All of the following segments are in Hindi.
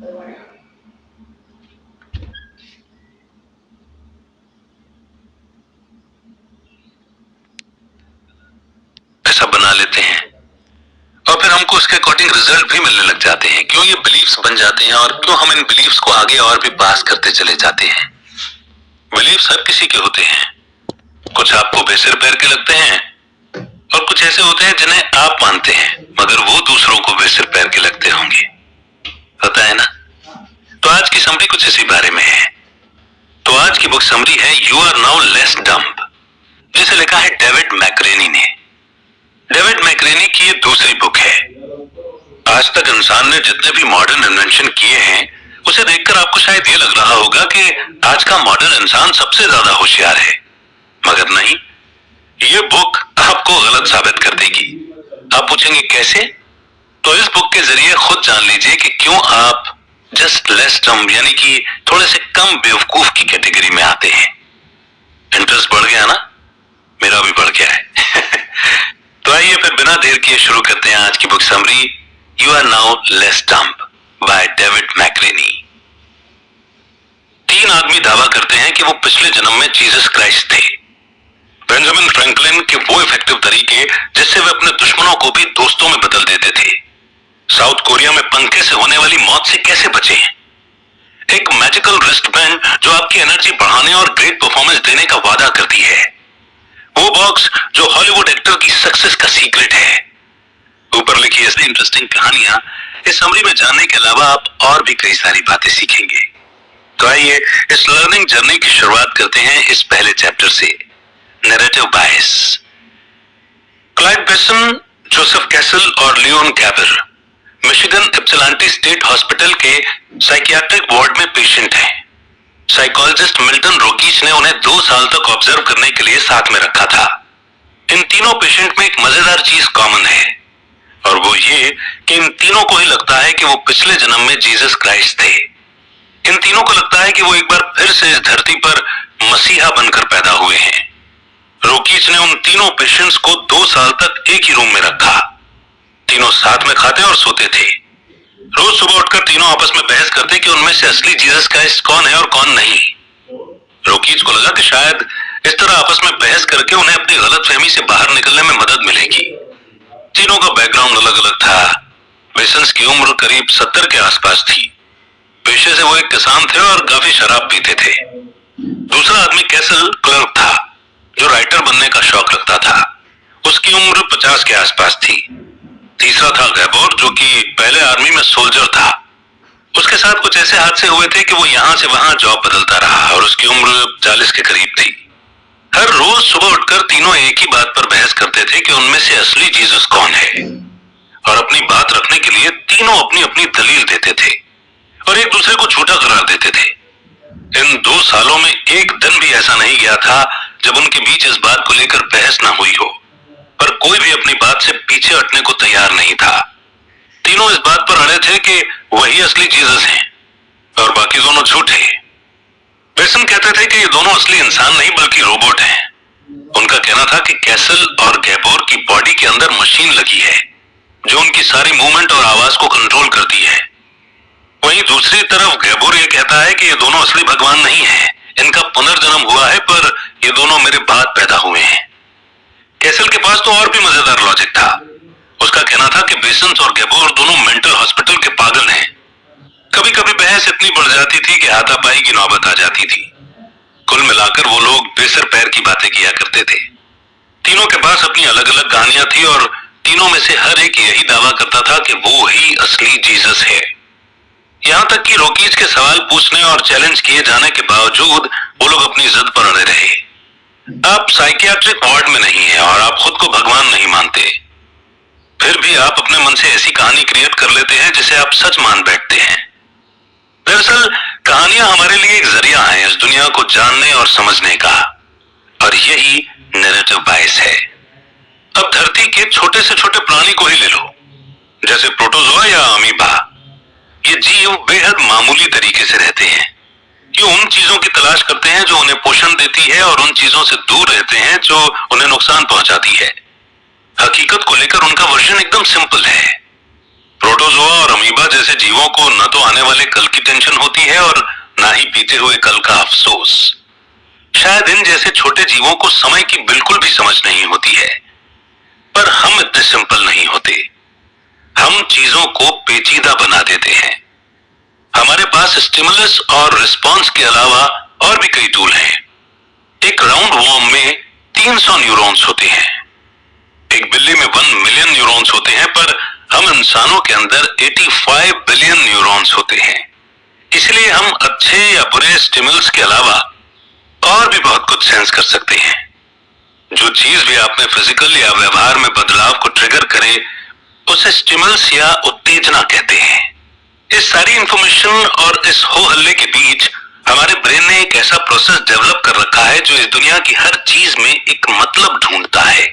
ऐसा बना लेते हैं और फिर हमको उसके अकॉर्डिंग रिजल्ट भी मिलने लग जाते हैं। क्यों ये बिलीफ्स बन जाते हैं और क्यों हम इन बिलीफ्स को आगे और भी पास करते चले जाते हैं। बिलीफ्स हर किसी के होते हैं, कुछ आपको बेसिर पैर के लगते हैं और कुछ ऐसे होते हैं जिन्हें आप मानते हैं मगर वो दूसरों को बेसिर पैर के लगते होंगे, पता है ना। तो आज की समरी कुछ इसी बारे में है। तो आज की बुक समरी है you are now less dumb, जिसे लिखा है डेविड मैक्रेनी ने। डेविड मैक्रेनी की ये दूसरी बुक है। आज तक इंसान ने जितने भी मॉडर्न इन्वेंशन किए हैं उसे देखकर आपको शायद ये लग रहा होगा कि आज का मॉडर्न इंसान सबसे ज्यादा होशियार है, मगर नहीं, ये बुक आपको गलत साबित कर देगी। आप पूछेंगे कैसे? तो इस बुक के जरिए खुद जान लीजिए कि क्यों आप जस्ट लेस डम्ब यानी कि थोड़े से कम बेवकूफ की कैटेगरी में आते हैं। इंटरेस्ट बढ़ गया ना? मेरा भी बढ़ गया है। तो आइए फिर बिना देर किए शुरू करते हैं आज की book summary you are now less dumb by David McRaney. 3 आदमी दावा करते हैं कि वो पिछले जन्म में जीसस क्राइस्ट थे। बेंजामिन फ्रैंकलिन के वो इफेक्टिव तरीके जिससे वे अपने दुश्मनों को भी दोस्तों में बदल देते थे। साउथ कोरिया में पंखे से होने वाली मौत से कैसे बचे। एक मैजिकल रिस्टबैंड जो आपकी एनर्जी बढ़ाने और ग्रेट परफॉर्मेंस देने का वादा करती है। वो बॉक्स जो हॉलीवुड एक्टर की सक्सेस का सीक्रेट है। ऊपर लिखी ऐसी इंटरेस्टिंग कहानियां इस समरी में जानने के अलावा आप और भी कई सारी बातें सीखेंगे। तो आइए इस लर्निंग जर्नी की शुरुआत करते हैं इस पहले चैप्टर से, narrative bias. Clive Benson, Joseph Cassel और Leon Gabor Michigan Ypsilanti State Hospital के साइकियाट्रिक वार्ड में पेशेंट हैं। साइकोलॉजिस्ट मिल्टन रोकीच ने उन्हें 2 साल तक ऑब्जर्व करने के लिए साथ में रखा था। इन तीनों पेशेंट में एक मजेदार चीज कॉमन है और वो ये कि इन तीनों को ही लगता है कि वो पिछले जन्म में जीसस क्राइस्ट थे। इन तीनों को लगता है कि वो एक बार फिर से इस धरती पर मसीहा बनकर पैदा हुए हैं। रोकीच ने उन तीनों पेशेंट्स को 2 साल तक एक ही रूम में रखा। तीनों साथ में खाते और सोते थे। रोज सुबह उठकर तीनों आपस में बहस करते कि उनमें से असली जीसस क्राइस्ट कौन है और कौन नहीं। रोकीच को लगा कि शायद इस तरह आपस में बहस करके उन्हें अपनी गलतफहमी से बाहर निकलने में मदद मिलेगी। तीनों का बैकग्राउंड अलग अलग था। बेसन्स की उम्र करीब 70 के आसपास थी। पेशे से वो एक किसान थे और काफी शराब पीते थे। दूसरा आदमी कैसल क्लर्क था जो राइटर बनने का शौक रखता था। उसकी उम्र 50 के आसपास थी। तीसरा था गैबोर जो कि पहले आर्मी में सोल्जर था। उसके साथ कुछ ऐसे हादसे हुए थे कि वो यहां से वहां जॉब बदलता रहा और उसकी उम्र 40 के करीब थी। हर रोज सुबह उठकर तीनों एक ही बात पर बहस करते थे कि उनमें से असली जीसस कौन है और अपनी बात रखने के लिए तीनों अपनी अपनी दलील देते थे और एक दूसरे को झूठा करार देते थे। इन 2 सालों में एक दिन भी ऐसा नहीं गया था जब उनके बीच इस बात को लेकर बहस ना हुई हो, पर कोई भी अपनी बात से पीछे हटने को तैयार नहीं था। तीनों इस बात पर अड़े थे कि वही असली जीसस हैं और बाकी दोनों झूठे। बेसन कहते थे कि ये दोनों असली इंसान नहीं बल्कि रोबोट हैं। उनका कहना था कि कैसल और गैबोर की बॉडी के अंदर मशीन लगी है जो उनकी सारी मूवमेंट और आवाज को कंट्रोल करती है। वहीं दूसरी तरफ गैबोर ये कहता है कि ये दोनों असली भगवान नहीं है, इनका पुनर्जन्म हुआ है, पर ये दोनों मेरे बाद पैदा हुए हैं। कैसल के पास तो और भी मजेदार लॉजिक था। उसका कहना था कि बेसन्स और गैबोर दोनों मेंटल हॉस्पिटल के पागल हैं। कभी कभी बहस इतनी बढ़ जाती थी कि हाथापाई की नौबत आ जाती थी। कुल मिलाकर वो लोग बेसर पैर की बातें किया करते थे। तीनों के पास अपनी अलग अलग कहानियां थी और तीनों में से हर एक यही दावा करता था कि वो ही असली जीसस है। यहां तक कि रोकीज के सवाल पूछने और चैलेंज किए जाने के बावजूद वो लोग अपनी जिद पर अड़े रहे। आप साइकियाट्रिक वार्ड में नहीं है और आप खुद को भगवान नहीं मानते, फिर भी आप अपने मन से ऐसी कहानी क्रिएट कर लेते हैं जिसे आप सच मान बैठते हैं। दरअसल कहानियां हमारे लिए एक जरिया है इस दुनिया को जानने और समझने का, और यही नैरेटिव बायस है। अब धरती के छोटे से छोटे प्राणी को ही ले लो, जैसे प्रोटोजोआ या अमीबा। ये जीव बेहद मामूली तरीके से रहते हैं। ये उन चीजों की तलाश करते हैं जो उन्हें पोषण देती है और उन चीजों से दूर रहते हैं जो उन्हें नुकसान पहुंचाती है। हकीकत को लेकर उनका वर्जन एकदम सिंपल है। प्रोटोजोआ और अमीबा जैसे जीवों को न तो आने वाले कल की टेंशन होती है और न ही बीते हुए कल का अफसोस। शायद इन जैसे छोटे जीवों को समय की बिल्कुल भी समझ नहीं होती है। पर हम इतने सिंपल नहीं होते। हम चीजों को पेचीदा बना देते हैं। हमारे पास स्टिमुलस और रिस्पॉन्स के अलावा और भी कई टूल हैं। एक राउंड वॉर्म में 300 न्यूरॉन्स होते हैं। एक बिल्ली में 1 मिलियन न्यूरॉन्स होते हैं, पर हम इंसानों के अंदर 85 बिलियन न्यूरॉन्स होते हैं। इसलिए हम अच्छे या बुरे स्टिमुलस के अलावा और भी बहुत कुछ सेंस कर सकते हैं। जो चीज भी आपने फिजिकल या व्यवहार में बदलाव को ट्रिगर करे, उसे स्टिमुलस या उत्तेजना कहते हैं। इस सारी इंफॉर्मेशन और इस हो हल्ले के बीच हमारे ब्रेन ने एक ऐसा प्रोसेस डेवलप कर रखा है जो इस दुनिया की हर चीज में एक मतलब ढूंढता है।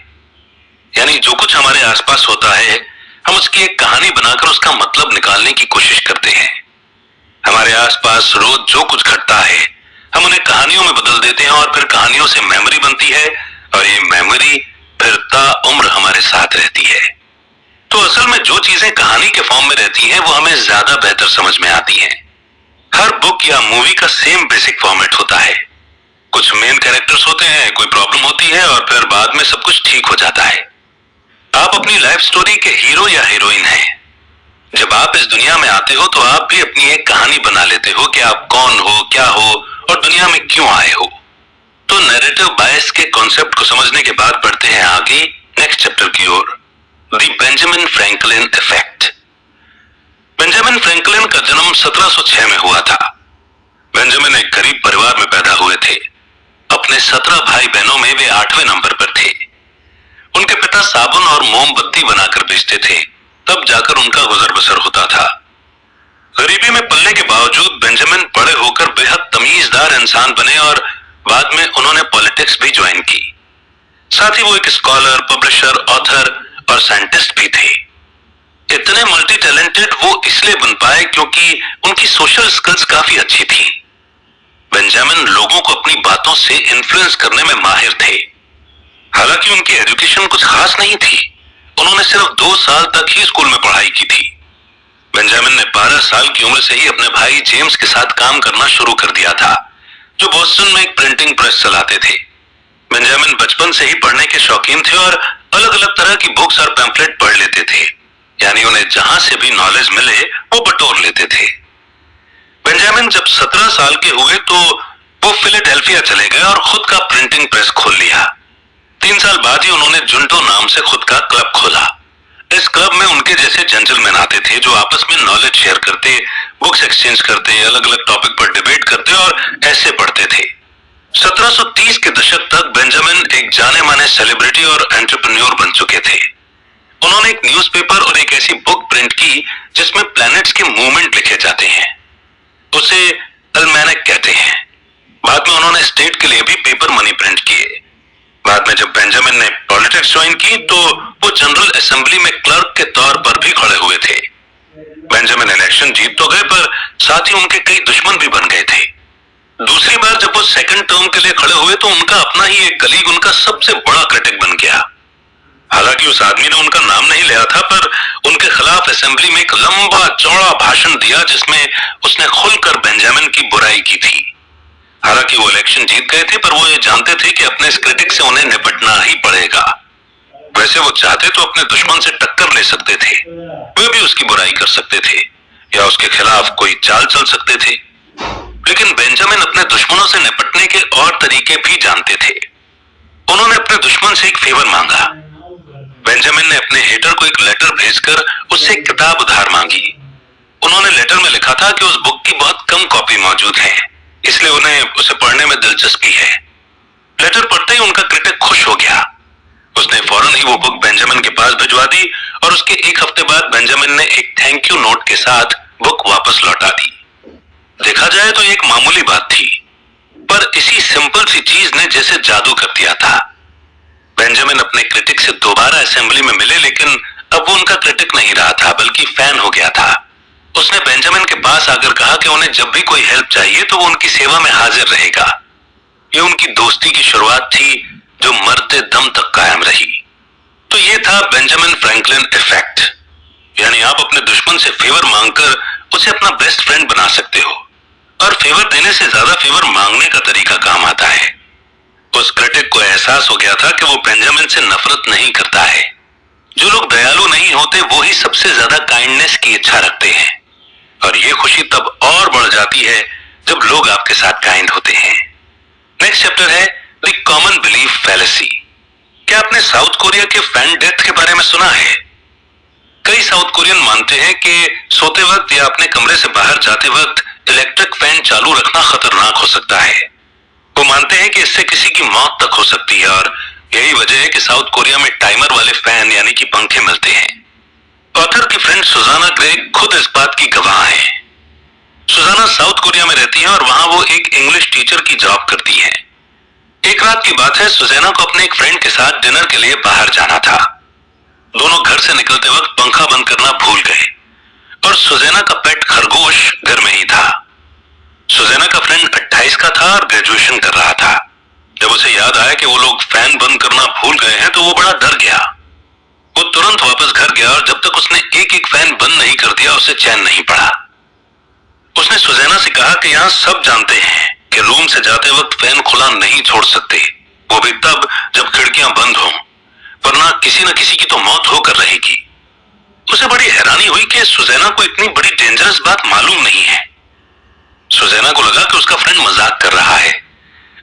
यानी जो कुछ हमारे आसपास होता है, हम उसकी एक कहानी बनाकर उसका मतलब निकालने की कोशिश करते हैं। हमारे आसपास रोज जो कुछ घटता है, हम उन्हें कहानियों में बदल देते हैं और फिर कहानियों से मेमोरी बनती है और ये मेमोरी फिर ताउम्र हमारे साथ रहती है। तो असल में जो चीजें कहानी के फॉर्म में रहती हैं, वो हमें ज्यादा बेहतर समझ में आती हैं। हर बुक या मूवी का सेम बेसिक फॉर्मेट होता है। कुछ मेन कैरेक्टर्स होते हैं, कोई प्रॉब्लम होती है और फिर बाद में सब कुछ ठीक हो जाता है। आप अपनी लाइफ स्टोरी के हीरो या हीरोइन हैं। जब आप इस दुनिया में आते हो तो आप भी अपनी एक कहानी बना लेते हो कि आप कौन हो, क्या हो और दुनिया में क्यों आए हो। तो नैरेटिव बायस के कॉन्सेप्ट को समझने के बाद बढ़ते हैं आगे नेक्स्ट चैप्टर की ओर, the Benjamin Franklin effect. Benjamin Franklin का जन्म 1706 में हुआ था। बेंजामिन एक गरीब परिवार में पैदा हुए थे। अपने 17 भाई बहनों में वे 8वें नंबर पर थे। उनके पिता साबुन और मोमबत्ती बनाकर बेचते थे, तब जाकर उनका गुजर बसर होता था। गरीबी में पलने के बावजूद बेंजामिन बड़े होकर बेहद तमीजदार इंसान बने और बाद में उन्होंने पॉलिटिक्स भी ज्वाइन की। साथ ही वो एक स्कॉलर, पब्लिशर, ऑथर और साइंटिस्ट भी थे। इतने मल्टी टैलेंटेड वो इसलिए बन पाए क्योंकि उनकी सोशल स्किल्स काफी अच्छी थी। बेंजामिन लोगों को अपनी बातों से इन्फ्लुएंस करने में माहिर थे। हालांकि उनकी एजुकेशन कुछ खास नहीं थी। उन्होंने सिर्फ 2 साल तक ही स्कूल में पढ़ाई की थी। बेंजामिन ने 12 साल की उम्र से ही अपने भाई जेम्स के साथ काम करना शुरू कर दिया था, जो बॉस्टन में एक प्रिंटिंग प्रेस चलाते थे। बेंजामिन बचपन से ही पढ़ने के शौकीन थे और अलग अलग तरह की बुक्स और पैम्फलेट पढ़ लेते थे। यानी उन्हें जहां से भी नॉलेज मिले वो बटोर लेते थे। बेंजामिन जब 17 साल के हुए तो वो फिलाडेल्फिया चले गए और खुद का प्रिंटिंग प्रेस खोल लिया। 3 साल बाद ही उन्होंने जुंटो नाम से खुद का क्लब खोला। इस क्लब में उनके जैसे जेंटलमैन आते थे जो आपस में नॉलेज शेयर करते, बुक्स एक्सचेंज करते, अलग अलग टॉपिक पर डिबेट करते और ऐसे पढ़ते थे। 1730 के दशक तक बेंजामिन एक जाने माने सेलिब्रिटी और एंटरप्रेन्योर बन चुके थे। उन्होंने एक न्यूज़पेपर और एक ऐसी बुक प्रिंट की जिसमें प्लैनेट्स के मूवमेंट लिखे जाते हैं। उसे अल्मैनक कहते हैं। बाद में उन्होंने स्टेट के लिए भी पेपर मनी प्रिंट किए। बाद में जब बेंजामिन ने पॉलिटिक्स ज्वाइन की तो वो जनरल असेंबली में क्लर्क के तौर पर भी खड़े हुए थे। बेंजामिन इलेक्शन जीत तो गए, पर साथ ही उनके कई दुश्मन भी बन गए थे। दूसरी बार जब वो सेकंड टर्म के लिए खड़े हुए तो उनका अपना ही एक कलीग उनका सबसे बड़ा क्रिटिक बन गया। हालांकि उस आदमी ने उनका नाम नहीं लिया था, पर उनके खिलाफ असेंबली में एक लंबा चौड़ा भाषण दिया जिसमें उसने खुलकर बेंजामिन की बुराई की थी। हालांकि वो इलेक्शन जीत गए थे, पर वो ये जानते थे कि अपने इस क्रिटिक से उन्हें निपटना ही पड़ेगा। वैसे वो चाहते तो अपने दुश्मन से टक्कर ले सकते थे, वे भी उसकी बुराई कर सकते थे या उसके खिलाफ कोई चाल चल सकते थे। लेकिन बेंजामिन अपने दुश्मनों से निपटने के और तरीके भी जानते थे। उन्होंने अपने दुश्मन से एक फेवर मांगा। बेंजामिन ने अपने हेटर को एक लेटर भेजकर उससे एक किताब उधार मांगी। उन्होंने लेटर में लिखा था कि उस बुक की बहुत कम कॉपी मौजूद है, इसलिए उन्हें उसे पढ़ने में दिलचस्पी है। लेटर पढ़ते ही उनका क्रिटिक खुश हो गया। उसने फौरन ही वो बुक बेंजामिन के पास भिजवा दी और उसके 1 हफ्ते बाद बेंजामिन ने एक थैंक यू नोट के साथ बुक वापस लौटा दी। देखा जाए तो एक मामूली बात थी, पर इसी सिंपल सी चीज ने जैसे जादू कर दिया था। बेंजामिन अपने क्रिटिक से दोबारा असेंबली में मिले, लेकिन अब वो उनका क्रिटिक नहीं रहा था बल्कि फैन हो गया था। उसने बेंजामिन के पास आकर कहा कि उन्हें जब भी कोई हेल्प चाहिए तो वो उनकी सेवा में हाजिर रहेगा। ये उनकी दोस्ती की शुरुआत थी जो मरते दम तक कायम रही। तो ये था बेंजामिन फ्रैंकलिन इफेक्ट। यानी आप अपने दुश्मन से फेवर मांगकर उसे अपना बेस्ट फ्रेंड बना सकते हो, और फेवर देने से ज्यादा फेवर मांगने का तरीका काम आता है। उस क्रिटिक को एहसास हो गया था कि वो बेंजामिन से नफरत नहीं करता है। जो लोग दयालु नहीं होते वो ही सबसे ज्यादा काइंडनेस की इच्छा रखते हैं, और ये खुशी तब और बढ़ जाती है जब लोग आपके साथ काइंड होते हैं। नेक्स्ट चैप्टर है द कॉमन बिलीफ फैलेसी। क्या आपने साउथ कोरिया के फैन डेथ के बारे में सुना है? कई साउथ कोरियन मानते हैं कि सोते वक्त या अपने कमरे से बाहर जाते वक्त इलेक्ट्रिक फैन चालू रखना खतरनाक हो सकता है। वो मानते हैं कि इससे किसी की मौत तक हो सकती है, और यही वजह है कि साउथ कोरिया में टाइमर वाले फैन यानी कि पंखे मिलते हैं। ऑथर की फ्रेंड सुजाना ग्रेग खुद इस बात की गवाह है। सुजाना साउथ कोरिया में रहती है और वहां वो एक इंग्लिश टीचर की जॉब करती है। एक रात की बात है, सुजैना को अपने एक फ्रेंड के साथ डिनर के लिए बाहर जाना था। दोनों घर से निकलते वक्त पंखा बंद करना भूल गए, और सुजैना का पेट खरगोश घर में ही था। सुजैना का फ्रेंड 28 का था और ग्रेजुएशन कर रहा था। जब उसे याद आया कि वो लोग फैन बंद करना भूल गए हैं तो वो बड़ा डर गया। वो तुरंत वापस घर गया, और जब तक उसने एक एक फैन बंद नहीं कर दिया उसे चैन नहीं पड़ा। उसने सुजैना से कहा कि यहाँ सब जानते हैं कि रूम से जाते वक्त फैन खुला नहीं छोड़ सकते, वो भी तब जब खिड़कियां बंद हों, वरना किसी न किसी की तो मौत होकर रहेगी। उसे बड़ी हैरानी हुई कि सुजैना को इतनी बड़ी डेंजरस बात मालूम नहीं है। सुजैना को लगा कि उसका फ्रेंड मजाक कर रहा है।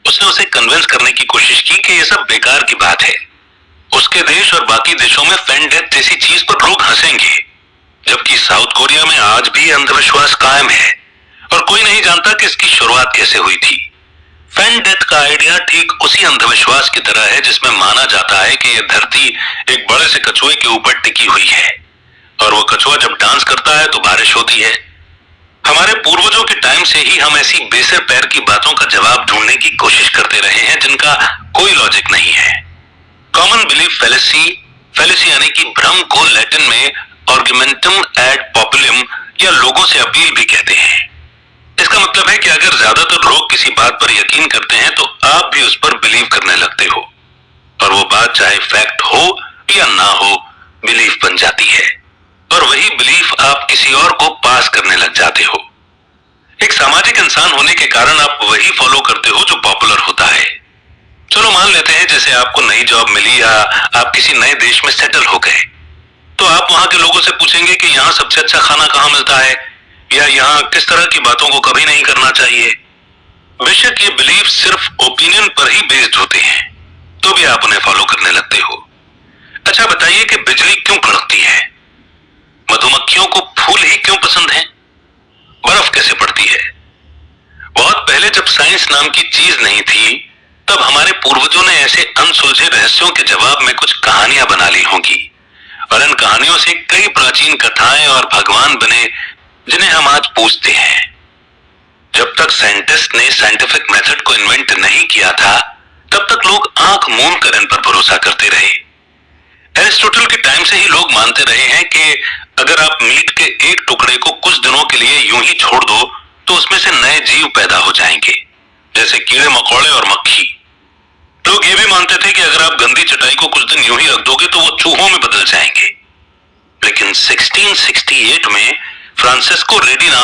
उसने उसे कन्विंस करने की कोशिश की कि यह सब बेकार की बात है। उसके देश और बाकी देशों में फैन डेथ जैसी चीज पर लोग हंसेंगे, जबकि साउथ कोरिया में आज भी अंधविश्वास कायम है, और कोई नहीं जानता कि इसकी शुरुआत कैसे हुई थी। फैन डेथ का आइडिया ठीक उसी अंधविश्वास की तरह है जिसमें माना जाता है कि यह धरती एक बड़े से कछुए के ऊपर टिकी हुई है, और वह कछुआ जब डांस करता है तो बारिश होती है। हमारे पूर्वजों के टाइम से ही हम ऐसी बेसर पैर की बातों का जवाब ढूंढने की कोशिश करते रहे हैं जिनका कोई लॉजिक नहीं है। कॉमन बिलीफ फैलेसी यानी कि भ्रम को लैटिन में आर्गुमेंटम एड पॉपुलम या लोगों से अपील भी कहते हैं। इसका मतलब है कि अगर ज्यादातर लोग किसी बात पर यकीन करते हैं तो आप भी उस पर बिलीव करने लगते हो, और वो बात चाहे फैक्ट हो या ना हो बिलीफ बन जाती है, और वही बिलीफ आप किसी और को पास करने लग जाते हो। एक सामाजिक इंसान होने के कारण आप वही फॉलो करते हो जो पॉपुलर होता है। चलो मान लेते हैं जैसे आपको नई जॉब मिली या आप किसी नए देश में सेटल हो गए, तो आप वहां के लोगों से पूछेंगे कि यहाँ सबसे अच्छा खाना कहाँ मिलता है, या यहाँ किस तरह की बातों को कभी नहीं करना चाहिए। बेशक ये बिलीफ सिर्फ ओपिनियन पर ही बेस्ड होते हैं, तो भी आप उन्हें फॉलो करने लगते हो। अच्छा बताइए कि बिजली क्यों कड़कती है? मधुमक्खियों को फूल ही क्यों पसंद है? बर्फ कैसे पड़ती है? बहुत पहले जब साइंस नाम की चीज नहीं थी, तब हमारे पूर्वजों ने ऐसे अनसुलझे रहस्यों के जवाब में कुछ कहानियां बना ली होंगी, और इन कहानियों से कई प्राचीन कथाएं और भगवान बने जिन्हें हम आज पूजते हैं। जब तक साइंटिस्ट ने साइंटिफिक मेथड को इन्वेंट नहीं किया था, तब तक लोग आंख मूंद कर इन पर भरोसा करते रहे। एरिस्टोटल के टाइम से ही लोग मानते रहे हैं कि अगर आप मीट के एक टुकड़े को कुछ दिनों के लिए यूं ही छोड़ दो तो उसमें से नए जीव पैदा हो जाएंगे, जैसे कीड़े मकोड़े और मक्खी। लोग ये भी मानते थे कि अगर आप गंदी चटाई को कुछ दिन यूं ही रख दोगे तो वो चूहों में बदल जाएंगे। लेकिन 1668 में फ्रांसिस्को रेडी नाम